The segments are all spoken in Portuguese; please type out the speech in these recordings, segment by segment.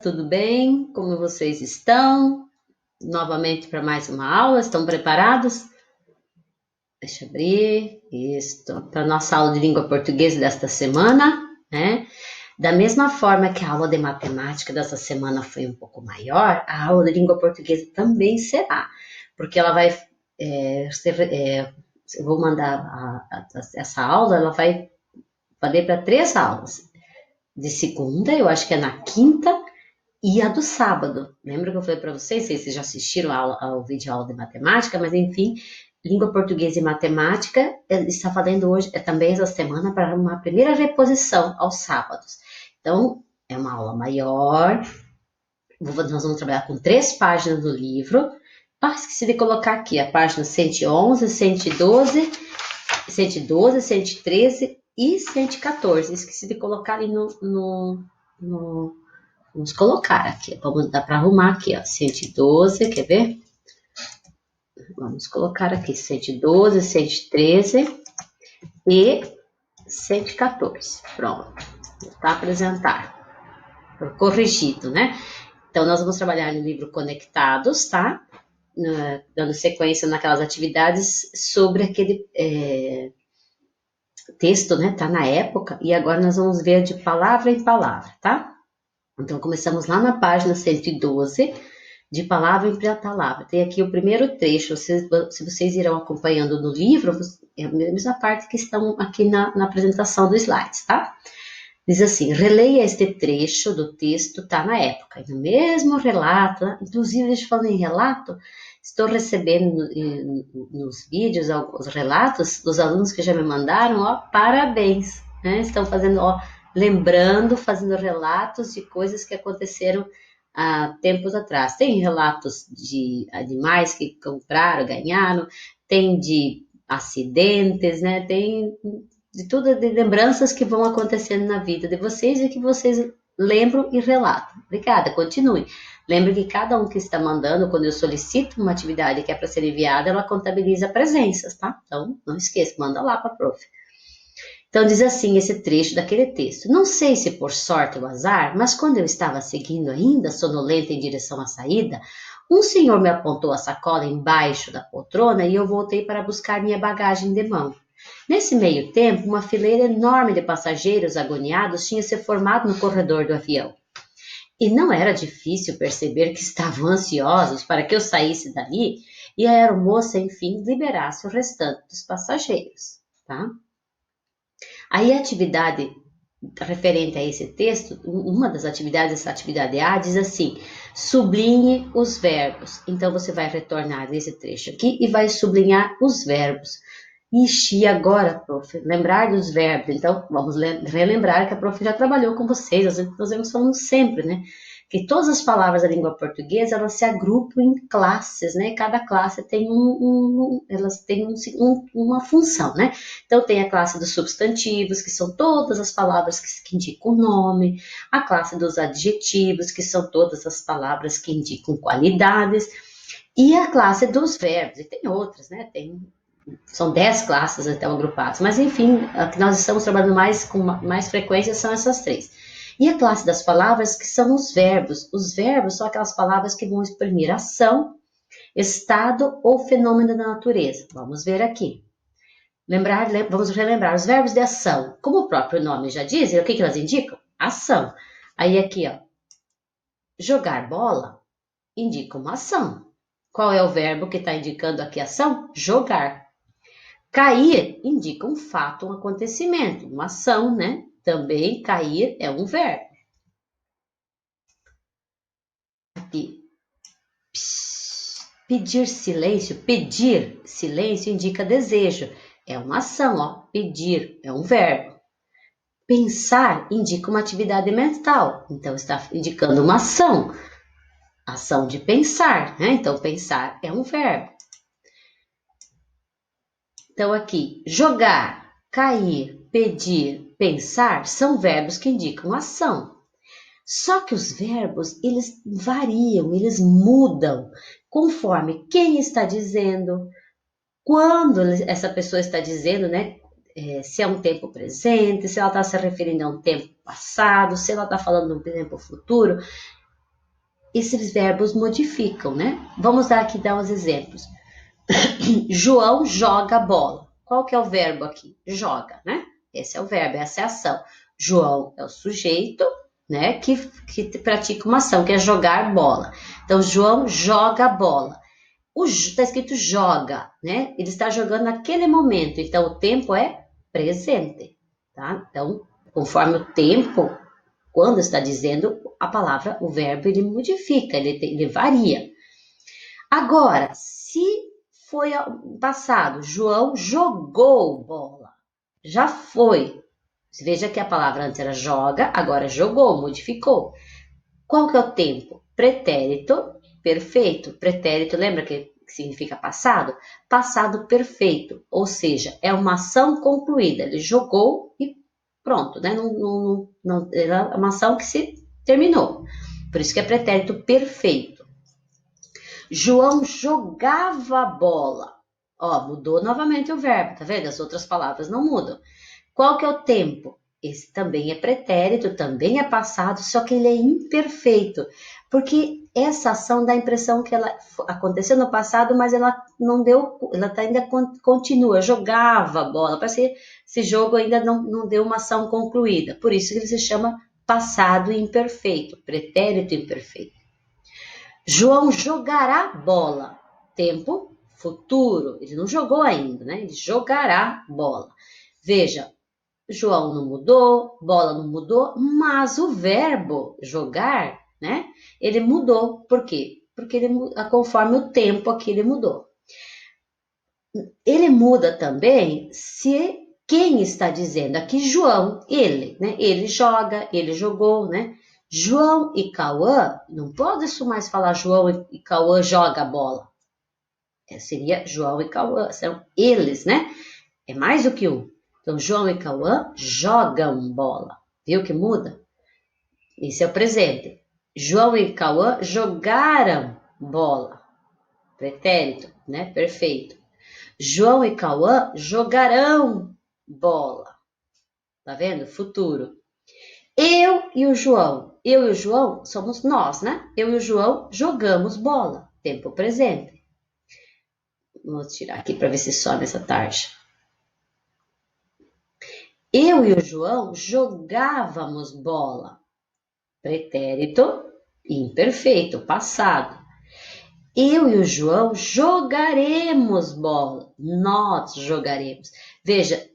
Tudo bem? Como vocês estão? Novamente para mais uma aula, estão preparados? Deixa eu abrir isso para a nossa aula de língua portuguesa desta semana, né? Da mesma forma que a aula de matemática dessa semana foi um pouco maior, a aula de língua portuguesa também será, porque ela vai, eu vou mandar essa aula, ela vai valer para 3 aulas. De segunda, eu acho que é na quinta, e a do sábado. Lembra que eu falei para vocês, se vocês já assistiram ao vídeo aula de matemática, mas enfim, língua portuguesa e matemática está valendo hoje, também essa semana, para uma primeira reposição aos sábados. Então, é uma aula maior, nós vamos trabalhar com 3 páginas do livro. Esqueci de colocar aqui a página 111, 112, 113 e 114. Esqueci de colocar ali Vamos colocar aqui, vamos dar para arrumar aqui, ó, 112, quer ver? Vamos colocar aqui 112, 113 e 114. Pronto, está apresentar. Corrigido, né? Então, nós vamos trabalhar no livro Conectados, tá? Dando sequência naquelas atividades sobre aquele texto, né? Tá na época, e agora nós vamos ver de palavra em palavra, tá? Então, começamos lá na página 112, de palavra em palavra. Tem aqui o primeiro trecho, se vocês irão acompanhando no livro, é a mesma parte que estão aqui na apresentação dos slides, tá? Diz assim, releia este trecho do texto, tá na época. E no mesmo relato, inclusive, deixa eu falar em relato, estou recebendo nos vídeos alguns relatos dos alunos que já me mandaram, ó, parabéns, né? Estão fazendo, ó, lembrando, fazendo relatos de coisas que aconteceram há tempos atrás. Tem relatos de animais que compraram, ganharam, tem de acidentes, né? Tem de tudo, de lembranças que vão acontecendo na vida de vocês e que vocês lembram e relatam. Obrigada, continue. Lembre que cada um que está mandando, quando eu solicito uma atividade que é para ser enviada, ela contabiliza presenças, tá? Então, não esqueça, manda lá para a prof. Então, diz assim esse trecho daquele texto. Não sei se por sorte ou azar, mas quando eu estava seguindo ainda, sonolenta em direção à saída, um senhor me apontou a sacola embaixo da poltrona e eu voltei para buscar minha bagagem de mão. Nesse meio tempo, uma fileira enorme de passageiros agoniados tinha se formado no corredor do avião. E não era difícil perceber que estavam ansiosos para que eu saísse dali e a aeromoça, enfim, liberasse o restante dos passageiros, tá? Aí a atividade referente a esse texto, uma das atividades, essa atividade A, diz assim, sublinhe os verbos. Então, você vai retornar nesse trecho aqui e vai sublinhar os verbos. Ixi, agora, prof, lembrar dos verbos. Então, vamos relembrar que a prof já trabalhou com vocês, nós vamos falando sempre, né? Que todas as palavras da língua portuguesa, elas se agrupam em classes, né? Cada classe tem elas têm uma função, né? Então, tem a classe dos substantivos, que são todas as palavras que indicam o nome, a classe dos adjetivos, que são todas as palavras que indicam qualidades, e a classe dos verbos, e tem outras, né? São 10 classes até agrupadas, mas enfim, a que nós estamos trabalhando com mais frequência são essas 3. E a classe das palavras, que são os verbos. Os verbos são aquelas palavras que vão exprimir ação, estado ou fenômeno da natureza. Vamos ver aqui. Vamos relembrar os verbos de ação. Como o próprio nome já diz, o que elas indicam? Ação. Aí aqui, ó, jogar bola indica uma ação. Qual é o verbo que está indicando aqui a ação? Jogar. Cair indica um fato, um acontecimento, uma ação, né? Também cair é um verbo. Aqui. Pedir silêncio indica desejo. É uma ação, ó. Pedir é um verbo. Pensar indica uma atividade mental. Então, está indicando uma ação. Ação de pensar, né? Então, pensar é um verbo. Então, aqui, jogar, cair, pedir, pensar são verbos que indicam ação. Só que os verbos, eles variam, eles mudam conforme quem está dizendo, quando essa pessoa está dizendo, né? Se é um tempo presente, se ela está se referindo a um tempo passado, se ela está falando de um tempo futuro. esses verbos modificam, né? Vamos dar uns exemplos. João joga bola. Qual que é o verbo aqui? Joga, né? Esse é o verbo, essa é a ação. João é o sujeito, né, que pratica uma ação, que é jogar bola. Então, João joga bola. Está escrito joga, né? Ele está jogando naquele momento, então o tempo é presente, tá? Então, conforme o tempo, quando está dizendo a palavra, o verbo, ele modifica, ele varia. Agora, se foi passado, João jogou bola, já foi. Veja que a palavra antes era joga, agora jogou, modificou. Qual que é o tempo? Pretérito perfeito. Pretérito, lembra que significa passado? Passado perfeito, ou seja, é uma ação concluída. Ele jogou e pronto, né? É uma ação que se terminou. Por isso que é pretérito perfeito. João jogava bola. Ó, mudou novamente o verbo, tá vendo? As outras palavras não mudam. Qual que é o tempo? Esse também é pretérito, também é passado, só que ele é imperfeito, porque essa ação dá a impressão que ela aconteceu no passado, mas ela não deu, ela ainda continua, jogava a bola, parece que esse jogo ainda não deu uma ação concluída, por isso que ele se chama passado imperfeito, pretérito imperfeito. João jogará bola, tempo futuro, ele não jogou ainda, né? Ele jogará bola. Veja, João não mudou, bola não mudou, mas o verbo jogar, né? Ele mudou. Por quê? Porque ele, conforme o tempo aqui ele mudou. Ele muda também se quem está dizendo aqui João, ele, né? Ele joga, ele jogou, né? João e Cauã, não pode isso mais falar João e Cauã joga a bola. Seria João e Cauã, são eles, né? É mais do que um. Então, João e Cauã jogam bola. Viu que muda? Esse é o presente. João e Cauã jogaram bola. Pretérito, né? Perfeito. João e Cauã jogarão bola. Tá vendo? Futuro. Eu e o João somos nós, né? Eu e o João jogamos bola. Tempo presente. Vou tirar aqui para ver se some essa tarja. Eu e o João jogávamos bola. Pretérito imperfeito, passado. Eu e o João jogaremos bola. Nós jogaremos. Veja,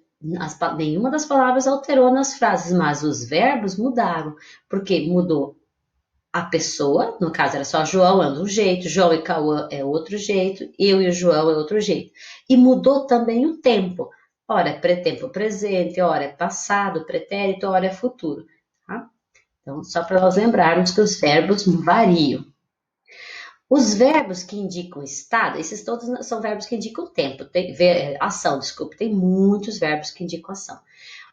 nenhuma das palavras alterou nas frases, mas os verbos mudaram. Porque mudou a pessoa, no caso era só João é um jeito, João e Cauã é outro jeito, eu e o João é outro jeito. E mudou também o tempo. Ora é tempo presente, ora é passado, pretérito, ora é futuro. Tá? Então, só para nós lembrarmos que os verbos variam. Os verbos que indicam estado, esses todos são verbos que indicam tempo, ação, desculpe, tem muitos verbos que indicam ação.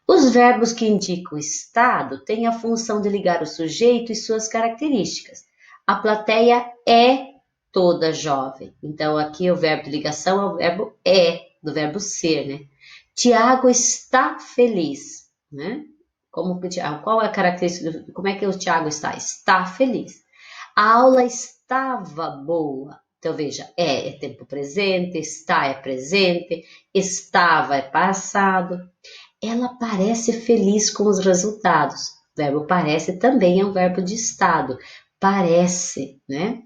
Os verbos que indicam estado têm a função de ligar o sujeito e suas características. A plateia é toda jovem. Então, aqui o verbo de ligação é o verbo é, do verbo ser, né? Tiago está feliz, né? Qual é a característica? Como é que o Tiago está? Está feliz. A aula estava boa. Então, veja, é tempo presente, está é presente, estava é passado. Ela parece feliz com os resultados. O verbo parece também é um verbo de estado. Parece, né?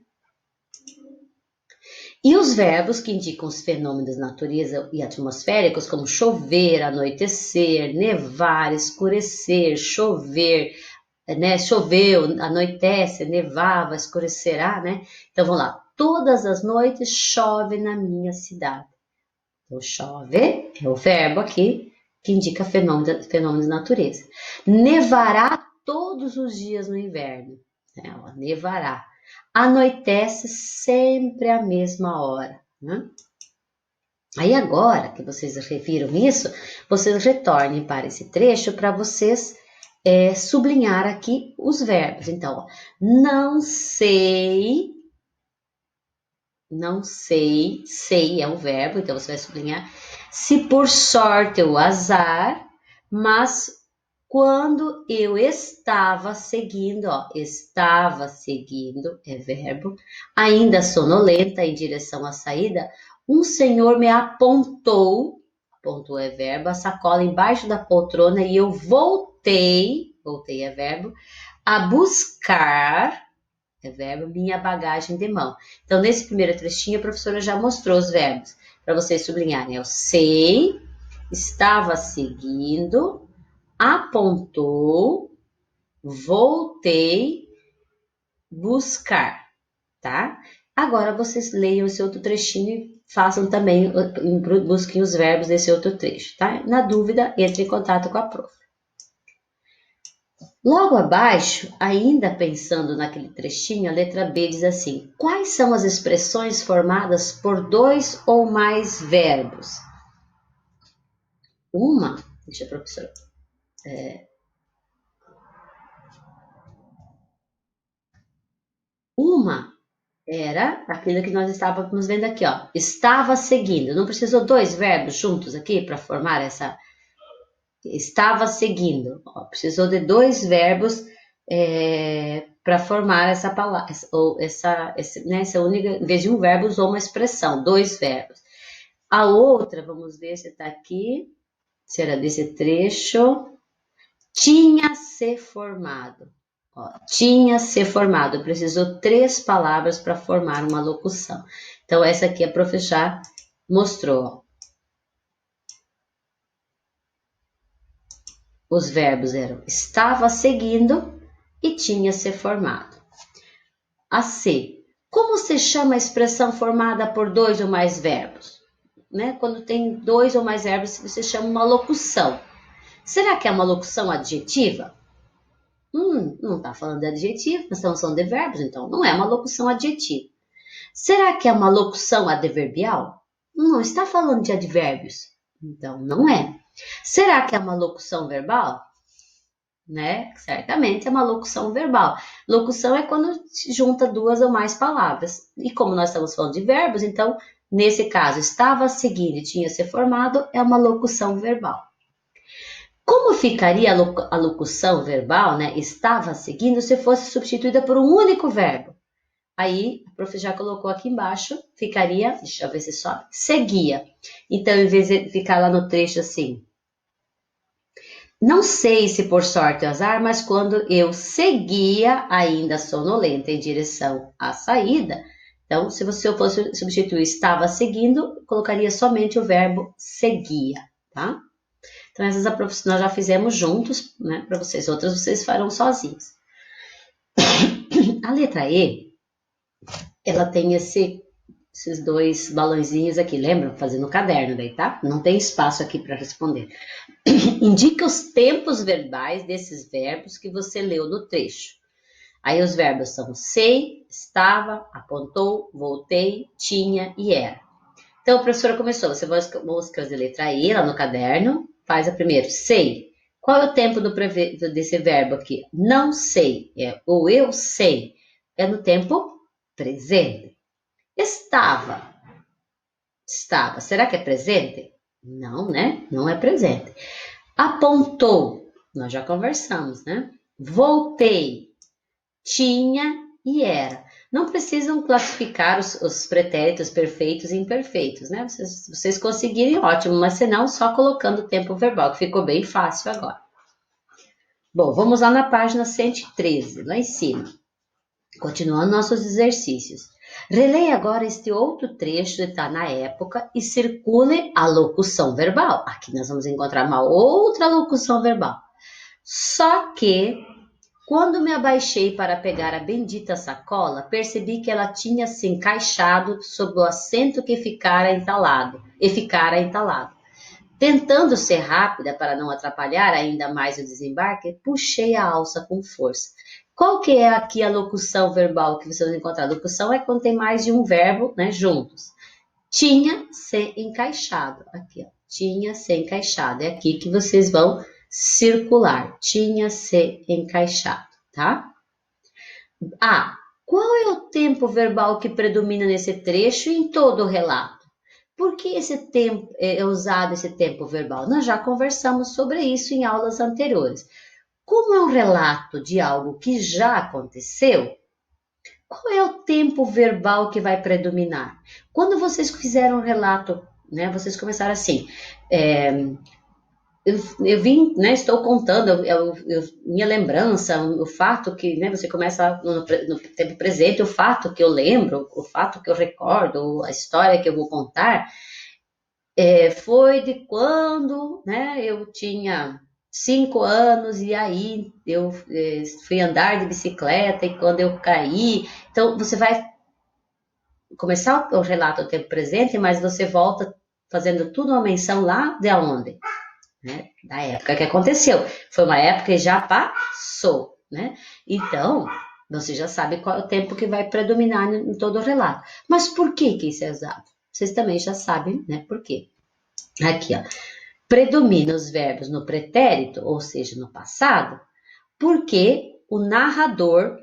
E os verbos que indicam os fenômenos da natureza e atmosféricos, como chover, anoitecer, nevar, escurecer, chover, né? Choveu, anoitece, nevava, escurecerá, né? Então vamos lá. Todas as noites chove na minha cidade. Então, chove é o verbo aqui que indica fenômenos de natureza. Nevará todos os dias no inverno. Né? Nevará. Anoitece sempre à mesma hora. Né? Aí agora que vocês reviram isso, vocês retornem para esse trecho para vocês sublinhar aqui os verbos. Então, ó, não sei, sei é um verbo, então você vai sublinhar. Se por sorte ou azar, mas quando eu estava seguindo, ó, estava seguindo, é verbo, ainda sonolenta em direção à saída, um senhor me apontou, apontou é verbo, a sacola embaixo da poltrona e eu voltei é verbo, a buscar, é verbo, minha bagagem de mão. Então, nesse primeiro trechinho, a professora já mostrou os verbos, para vocês sublinharem. Eu sei, estava seguindo, apontou, voltei, buscar, tá? Agora vocês leiam esse outro trechinho e façam também, busquem os verbos desse outro trecho, tá? Na dúvida, entre em contato com a prof. Logo abaixo, ainda pensando naquele trechinho, a letra B diz assim: quais são as expressões formadas por dois ou mais verbos? Deixa a professora. Uma era aquilo que nós estávamos vendo aqui, ó. Estava seguindo. Não precisou dois verbos juntos aqui para formar essa. Estava seguindo. Ó, precisou de dois verbos para formar essa palavra, ou essa única, em vez de um verbo, usou uma expressão, dois verbos. A outra, vamos ver se está aqui, se era desse trecho. Tinha se formado. Ó, tinha se formado. Precisou três palavras para formar uma locução. Então, essa aqui a prof já mostrou. Ó. Os verbos eram estava seguindo e tinha se formado. A C. Como se chama a expressão formada por dois ou mais verbos? Né? Quando tem dois ou mais verbos, você chama uma locução. Será que é uma locução adjetiva? Não está falando de adjetivo, nós estamos falando de verbos, então não é uma locução adjetiva. Será que é uma locução adverbial? Não está falando de advérbios, então não é. Será que é uma locução verbal? Né? Certamente é uma locução verbal. Locução é quando se junta duas ou mais palavras. E como nós estamos falando de verbos, então, nesse caso, estava seguindo e tinha se formado, é uma locução verbal. Como ficaria a locução verbal, né? Estava seguindo, se fosse substituída por um único verbo? Aí, a prof já colocou aqui embaixo, ficaria, deixa eu ver se sobe, seguia. Então, em vez de ficar lá no trecho assim, não sei se por sorte ou azar, mas quando eu seguia, ainda sonolenta, em direção à saída, então, se eu fosse substituir estava seguindo, colocaria somente o verbo seguia, tá? Então, essas nós já fizemos juntos, né, para vocês. Outras vocês farão sozinhos. A letra E, ela tem esses dois balãozinhos aqui, lembram? Fazendo o caderno daí, tá? Não tem espaço aqui para responder. Indica os tempos verbais desses verbos que você leu no trecho. Aí os verbos são sei, estava, apontou, voltei, tinha e era. Então, a professora começou, você vai escrever a letra E lá no caderno, faz a primeiro, sei. Qual é o tempo desse verbo aqui? Não sei, ou eu sei. É no tempo presente. Estava. Será que é presente? Não, né? Não é presente. Apontou. Nós já conversamos, né? Voltei. Tinha e era. Não precisam classificar os pretéritos perfeitos e imperfeitos, né? Se vocês conseguirem, ótimo, mas se não, só colocando o tempo verbal, que ficou bem fácil agora. Bom, vamos lá na página 113, lá em cima. Continuando nossos exercícios. Releia agora este outro trecho, está na época, e circule a locução verbal. Aqui nós vamos encontrar uma outra locução verbal. Só que quando me abaixei para pegar a bendita sacola, percebi que ela tinha se encaixado sob o assento que ficara entalado. Tentando ser rápida para não atrapalhar ainda mais o desembarque, puxei a alça com força. Qual que é aqui a locução verbal que vocês vão encontrar? A locução é quando tem mais de um verbo, né, juntos. Tinha se encaixado. Aqui, ó. Tinha se encaixado. É aqui que vocês vão circular. Tinha se encaixado, tá? Qual é o tempo verbal que predomina nesse trecho e em todo o relato? Por que esse tempo é usado esse tempo verbal? Nós já conversamos sobre isso em aulas anteriores. Como é um relato de algo que já aconteceu, qual é o tempo verbal que vai predominar? Quando vocês fizeram um relato, né, vocês começaram assim, eu vim, né, estou contando minha lembrança, o fato que, né, você começa no tempo presente, o fato que eu lembro, o fato que eu recordo, a história que eu vou contar, foi de quando, né, eu tinha 5 anos e aí eu fui andar de bicicleta e quando eu caí. Então, você vai começar o relato ao tempo presente, mas você volta fazendo tudo uma menção lá de onde? Né? Da época que aconteceu. Foi uma época que já passou, né? Então, você já sabe qual é o tempo que vai predominar em todo o relato. Mas por que isso é usado? Vocês também já sabem, né? Por quê? Aqui, ó. Predomina os verbos no pretérito, ou seja, no passado, porque o narrador,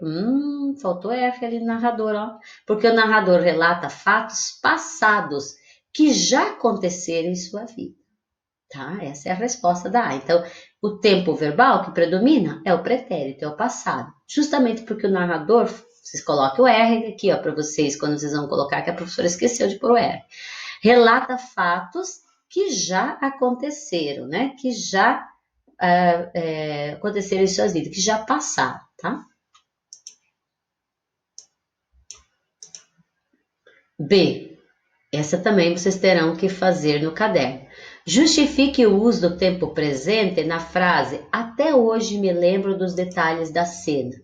faltou F ali no narrador, ó, porque o narrador relata fatos passados que já aconteceram em sua vida. Tá? Essa é a resposta da A. Então, o tempo verbal que predomina é o pretérito, é o passado. Justamente porque o narrador, vocês colocam o R aqui, ó, para vocês, quando vocês vão colocar, que a professora esqueceu de pôr o R. Relata fatos que já aconteceram, né? Que já aconteceram em suas vidas, que já passaram, tá? B. Essa também vocês terão que fazer no caderno. Justifique o uso do tempo presente na frase até hoje me lembro dos detalhes da cena.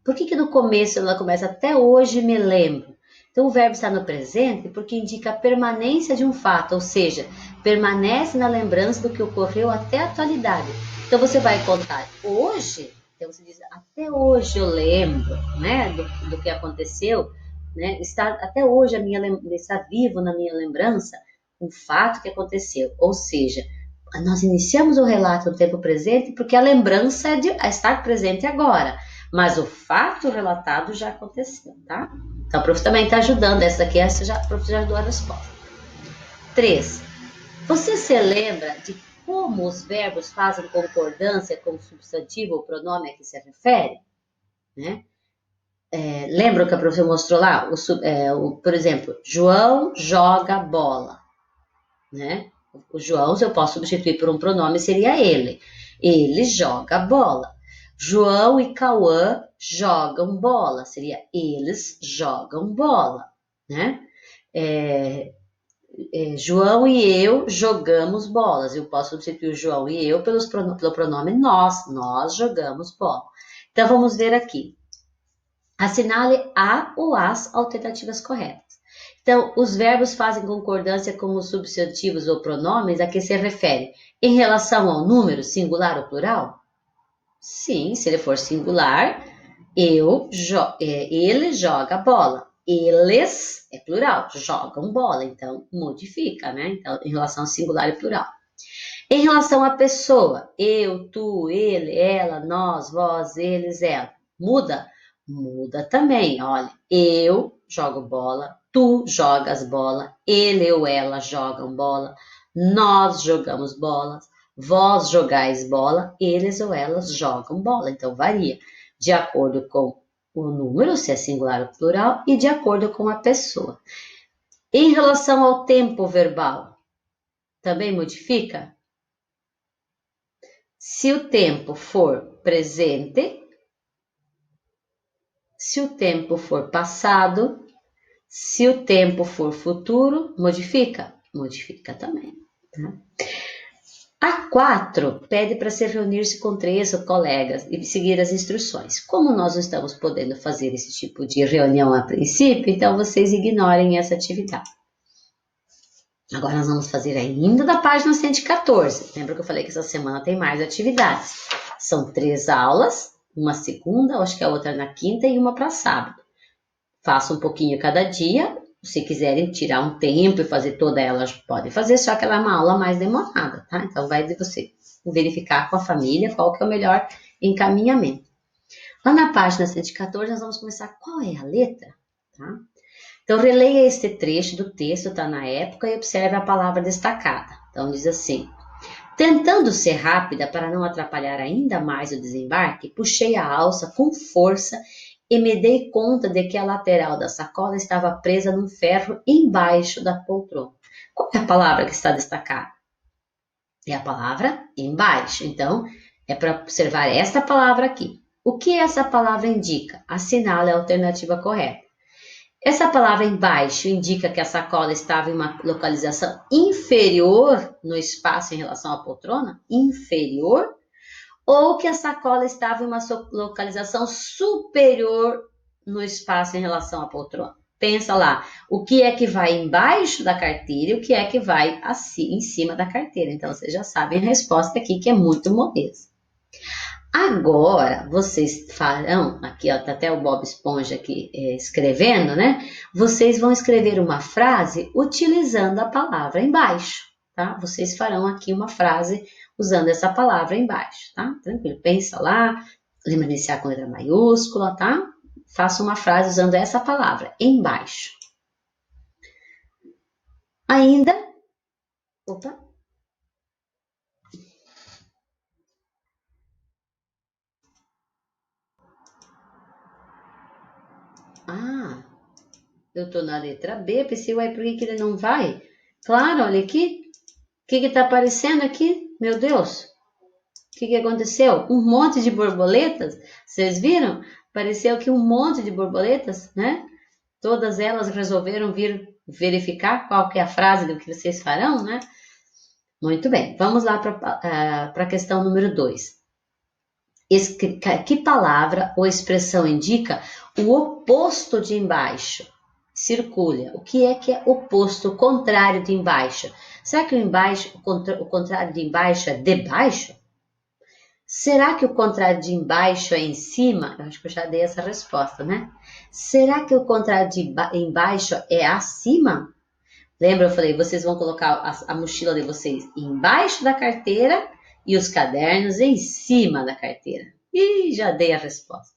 Por que no começo ela começa até hoje me lembro? Então o verbo está no presente porque indica a permanência de um fato, ou seja, permanece na lembrança do que ocorreu até a atualidade. Então você vai contar hoje, então você diz até hoje eu lembro, né, do que aconteceu, né? Está até hoje está vivo na minha lembrança um fato que aconteceu, ou seja, nós iniciamos o relato no tempo presente porque a lembrança é de estar presente agora. Mas o fato relatado já aconteceu, tá? Então, a prof também está ajudando. Essa aqui, a prof já deu a resposta. 3. Você se lembra de como os verbos fazem concordância com o substantivo ou pronome a que se refere? Né? Lembra que a prof mostrou lá? Por exemplo, João joga bola. Né? O João, se eu posso substituir por um pronome, seria ele. Ele joga bola. João e Cauã jogam bola, seria eles jogam bola, né? João e eu jogamos bolas. Eu posso substituir o João e eu pelo pronome nós jogamos bola. Então vamos ver aqui. Assinale a ou as alternativas corretas. Então, os verbos fazem concordância com os substantivos ou pronomes a que se refere em relação ao número, singular ou plural? Sim, se ele for singular, ele joga bola. Eles, é plural, jogam bola, então modifica, né? Então, em relação ao singular e plural. Em relação à pessoa, eu, tu, ele, ela, nós, vós, eles, ela, muda? Muda também, olha, eu jogo bola, tu jogas bola, ele ou ela jogam bola, nós jogamos bola, vós jogais bola, eles ou elas jogam bola. Então, varia de acordo com o número, se é singular ou plural, e de acordo com a pessoa. Em relação ao tempo verbal, também modifica? Se o tempo for presente, se o tempo for passado, se o tempo for futuro, modifica? Modifica também. Tá? A 4 pede para se reunir-se com 3 colegas e seguir as instruções. Como nós não estamos podendo fazer esse tipo de reunião a princípio, então vocês ignorem essa atividade. Agora nós vamos fazer ainda da página 114. Lembra que eu falei que essa semana tem mais atividades? São 3 aulas, uma segunda, acho que a outra na quinta e uma para sábado. Faça um pouquinho cada dia. Se quiserem tirar um tempo e fazer toda ela, podem fazer, só que ela é uma aula mais demorada, tá? Então vai de você verificar com a família qual que é o melhor encaminhamento. Lá na página 114 nós vamos começar qual é a letra, tá? Então, releia este trecho do texto, está na época, e observe a palavra destacada. Então, diz assim: tentando ser rápida para não atrapalhar ainda mais o desembarque, puxei a alça com força e me dei conta de que a lateral da sacola estava presa num ferro embaixo da poltrona. Qual é a palavra que está destacada? É a palavra embaixo. Então, é para observar esta palavra aqui. O que essa palavra indica? Assinale a alternativa correta. Essa palavra embaixo indica que a sacola estava em uma localização inferior no espaço em relação à poltrona? Inferior? Ou que a sacola estava em uma localização superior no espaço em relação à poltrona? Pensa lá, o que é que vai embaixo da carteira e o que é que vai em cima da carteira. Então, vocês já sabem a resposta aqui, que é muito moleza. Agora, vocês farão, aqui ó, tá até o Bob Esponja aqui escrevendo, né? Vocês vão escrever uma frase utilizando a palavra embaixo, tá? Vocês farão aqui uma frase usando essa palavra embaixo, tá? Tranquilo, pensa lá, lembra de iniciar com letra maiúscula, tá? Faça uma frase usando essa palavra, embaixo. Ainda, opa. Ah, eu tô na letra B, pensei, uai, por que ele não vai? Claro, olha aqui, o que está aparecendo aqui? Meu Deus, o que aconteceu? Um monte de borboletas, vocês viram? Apareceu aqui um monte de borboletas, né? Todas elas resolveram vir verificar qual que é a frase do que vocês farão, né? Muito bem, vamos lá para a questão número 2. Que palavra ou expressão indica o oposto de embaixo? Circula. O que é oposto, o contrário de embaixo? Será que o contrário de embaixo é debaixo? Será que o contrário de embaixo é em cima? Eu acho que eu já dei essa resposta, né? Será que o contrário de embaixo é acima? Lembra, eu falei, vocês vão colocar a mochila de vocês embaixo da carteira e os cadernos em cima da carteira. Ih, já dei a resposta.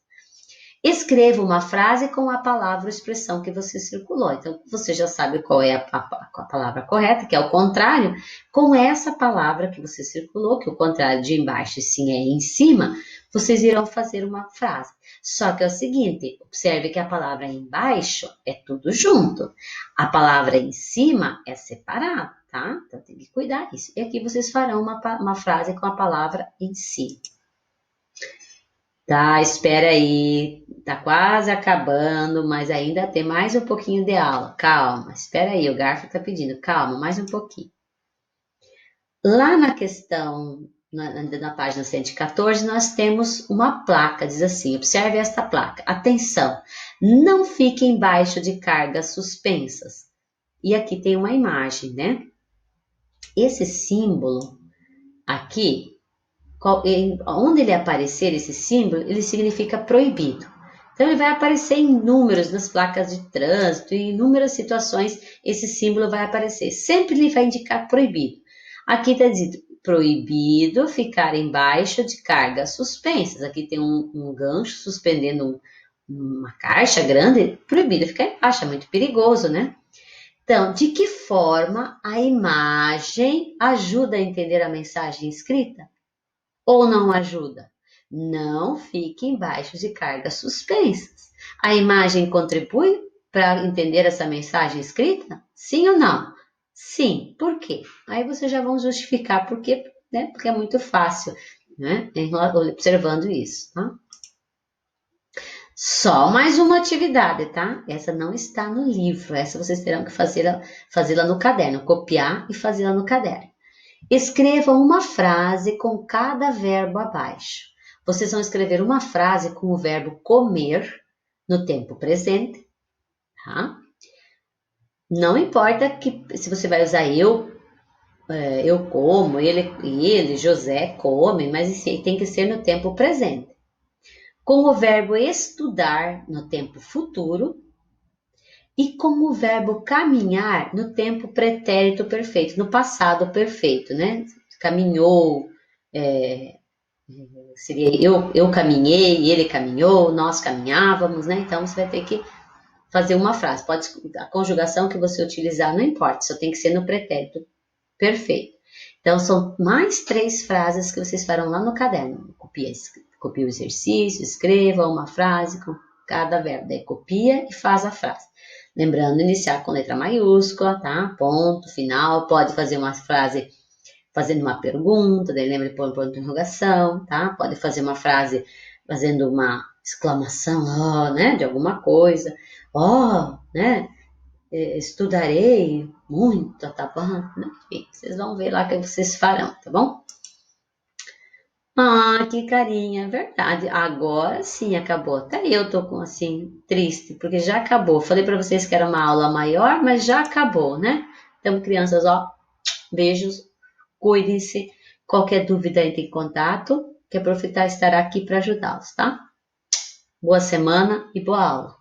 Escreva uma frase com a palavra ou expressão que você circulou. Então, você já sabe qual é a palavra correta, que é o contrário. Com essa palavra que você circulou, que o contrário de embaixo sim é em cima, vocês irão fazer uma frase. Só que é o seguinte, observe que a palavra embaixo é tudo junto. A palavra em cima é separada, tá? Então, tem que cuidar disso. E aqui vocês farão uma frase com a palavra em cima. Tá, espera aí, tá quase acabando, mas ainda tem mais um pouquinho de aula. Calma, espera aí, o Garfo tá pedindo, calma, mais um pouquinho. Lá na questão, na página 114, nós temos uma placa, diz assim, observe esta placa. Atenção, não fique embaixo de cargas suspensas. E aqui tem uma imagem, né? Esse símbolo aqui, onde ele aparecer esse símbolo, ele significa proibido. Então, ele vai aparecer em números nas placas de trânsito, em inúmeras situações, esse símbolo vai aparecer. Sempre ele vai indicar proibido. Aqui está dito, proibido ficar embaixo de cargas suspensas. Aqui tem um gancho suspendendo uma caixa grande, proibido ficar embaixo, é muito perigoso, né? Então, de que forma a imagem ajuda a entender a mensagem escrita? Ou não ajuda? Não fique embaixo de cargas suspensas. A imagem contribui para entender essa mensagem escrita? Sim ou não? Sim. Por quê? Aí vocês já vão justificar por quê, né? Porque é muito fácil, né? Observando isso, tá? Só mais uma atividade, tá? Essa não está no livro. Essa vocês terão que fazê-la no caderno, copiar e fazê-la no caderno. Escreva uma frase com cada verbo abaixo. Vocês vão escrever uma frase com o verbo comer no tempo presente, tá? Não importa que se você vai usar eu como, ele, José, come, mas isso tem que ser no tempo presente. Com o verbo estudar no tempo futuro e com o verbo caminhar no tempo pretérito perfeito, no passado perfeito, né? Caminhou, seria eu caminhei, ele caminhou, nós caminhávamos, né? Então você vai ter que fazer uma frase. A conjugação que você utilizar não importa, só tem que ser no pretérito perfeito. Então, são mais 3 frases que vocês farão lá no caderno. Copia o exercício, escreva uma frase com cada verbo. Daí copia e faz a frase. Lembrando, iniciar com letra maiúscula, tá? Ponto, final. Pode fazer uma frase fazendo uma pergunta, daí lembra de pôr um ponto de interrogação, tá? Pode fazer uma frase fazendo uma exclamação, ó, né? De alguma coisa. Ó, né? Estudarei muito, tá bom? Enfim, vocês vão ver lá que vocês farão, tá bom? Ah, que carinha, verdade. Agora sim acabou. Até eu tô com assim triste, porque já acabou. Falei para vocês que era uma aula maior, mas já acabou, né? Então, crianças, ó, beijos, cuidem-se. Qualquer dúvida entre em contato, que a Profita estará aqui para ajudá-los, tá? Boa semana e boa aula.